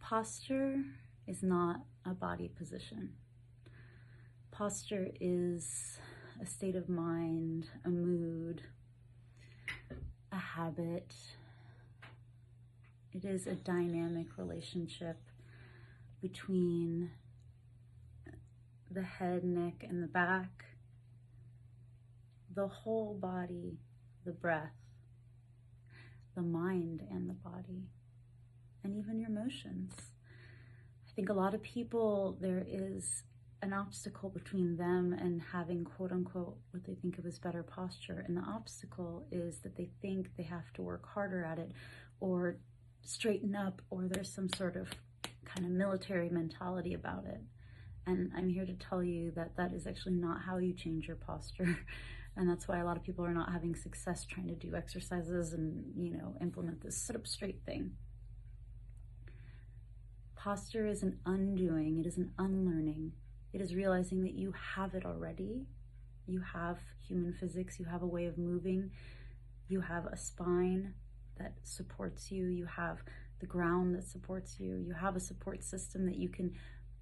Posture is not a body position. Posture is a state of mind, a mood, a habit. It is a dynamic relationship between the head, neck, and the back, the whole body, the breath, the mind and the body, and even your emotions. I think a lot of people, there is an obstacle between them and having quote unquote what they think of as better posture. And the obstacle is that they think they have to work harder at it or straighten up, or there's some sort of kind of military mentality about it. And I'm here to tell you that that is actually not how you change your posture. And that's why a lot of people are not having success trying to do exercises and, implement this sit up straight thing. Posture is an undoing, it is an unlearning. It is realizing that you have it already. You have human physics, you have a way of moving, you have a spine that supports you, you have the ground that supports you, you have a support system that you can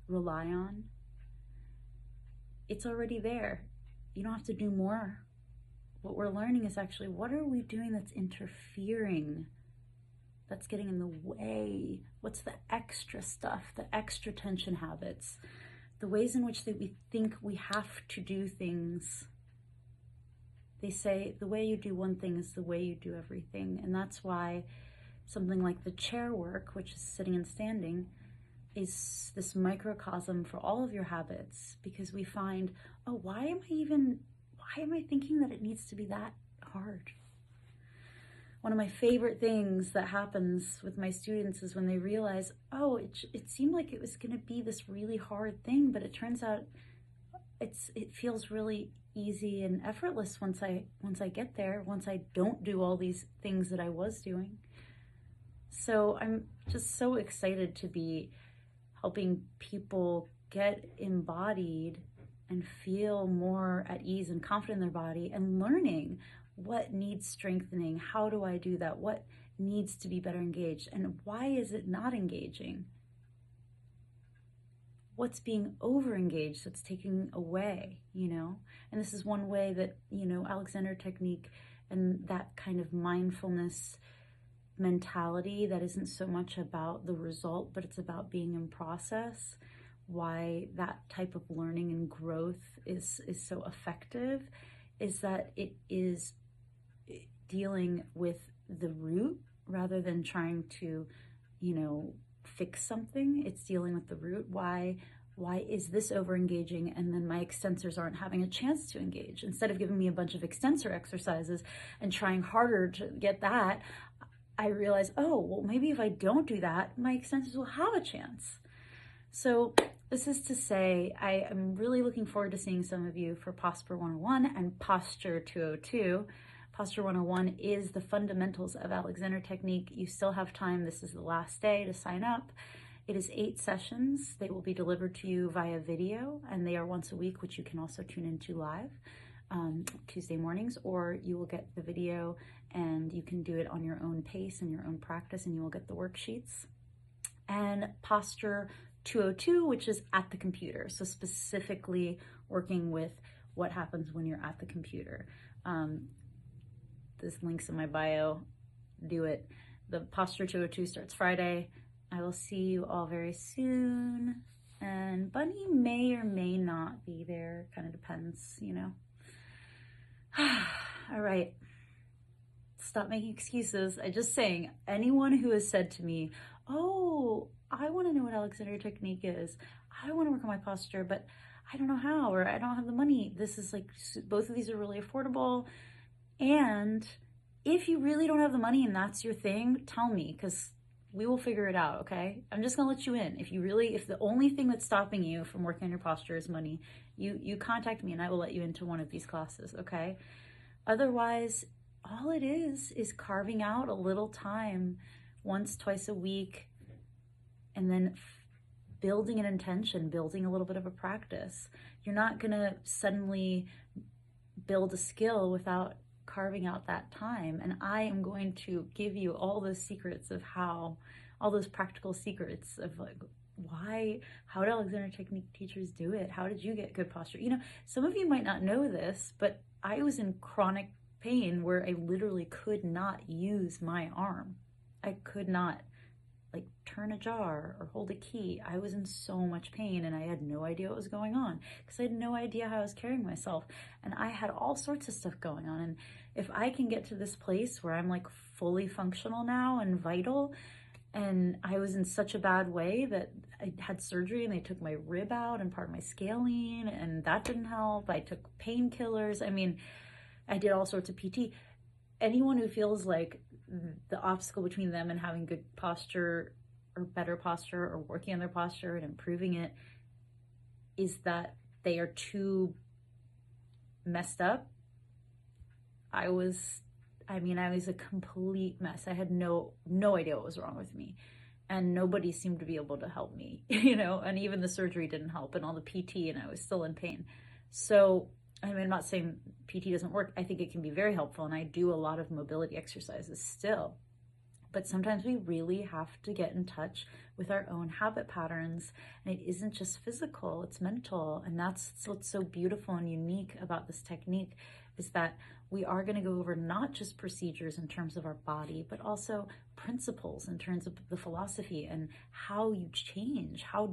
rely on. It's already there. You don't have to do more. What we're learning is actually, what are we doing that's interfering, that's getting in the way? What's the extra stuff, the extra tension habits, the ways in which that we think we have to do things? They say the way you do one thing is the way you do everything. And that's why something like the chair work, which is sitting and standing, is this microcosm for all of your habits, because we find, oh, why am I thinking that it needs to be that hard? One of my favorite things that happens with my students is when they realize, oh, it seemed like it was going to be this really hard thing, but it turns out it feels really easy and effortless once I get there, once I don't do all these things that I was doing. So I'm just so excited to be helping people get embodied and feel more at ease and confident in their body, and learning what needs strengthening. How do I do that? What needs to be better engaged? And why is it not engaging? What's being over-engaged that's taking away, And this is one way that, Alexander Technique and that kind of mindfulness mentality that isn't so much about the result, but it's about being in process, why that type of learning and growth is so effective, is that it is dealing with the root rather than trying to, fix something. It's dealing with the root. Why is this over engaging, and then my extensors aren't having a chance to engage? Instead of giving me a bunch of extensor exercises and trying harder to get that, I realize, oh, well, maybe if I don't do that, my extensors will have a chance. So this is to say, I am really looking forward to seeing some of you for Posture 101 and Posture 202. Posture 101 is the fundamentals of Alexander Technique. You still have time. This is the last day to sign up. It is 8 sessions. They will be delivered to you via video, and they are once a week, which you can also tune into live Tuesday mornings, or you will get the video and you can do it on your own pace and your own practice, and you will get the worksheets. And Posture 202, which is at the computer. So specifically working with what happens when you're at the computer. There's links in my bio. Do it. The Posture 202 starts Friday. I will see you all very soon. And Bunny may or may not be there. Kind of depends, All right. Stop making excuses. I'm just saying, anyone who has said to me, oh, I want to know what Alexander Technique is. I want to work on my posture, but I don't know how, or I don't have the money. This is like, both of these are really affordable. And if you really don't have the money and that's your thing, tell me, because we will figure it out, okay? I'm just gonna let you in. If the only thing that's stopping you from working on your posture is money, you contact me and I will let you into one of these classes, okay? Otherwise, all it is carving out a little time once, twice a week, and then building an intention, building a little bit of a practice. You're not gonna suddenly build a skill without carving out that time. And I am going to give you all those secrets of how, all those practical secrets of like, how did Alexander Technique teachers do it? How did you get good posture? You know, some of you might not know this, but I was in chronic pain where I literally could not use my arm. I could not like turn a jar or hold a key. I was in so much pain and I had no idea what was going on because I had no idea how I was carrying myself. And I had all sorts of stuff going on. And if I can get to this place where I'm like fully functional now and vital, and I was in such a bad way that I had surgery and they took my rib out and part of my scalene, and that didn't help. I took painkillers. I mean, I did all sorts of PT. Anyone who feels like the obstacle between them and having good posture or better posture or working on their posture and improving it is that they are too messed up. I was a complete mess. I had no idea what was wrong with me, and nobody seemed to be able to help me, you know, and even the surgery didn't help and all the PT, and I was still in pain. So, I mean, I'm not saying PT doesn't work. I think it can be very helpful, and I do a lot of mobility exercises still. But sometimes we really have to get in touch with our own habit patterns, and it isn't just physical, it's mental. And that's what's so beautiful and unique about this technique, is that we are going to go over not just procedures in terms of our body, but also principles in terms of the philosophy and how you change, how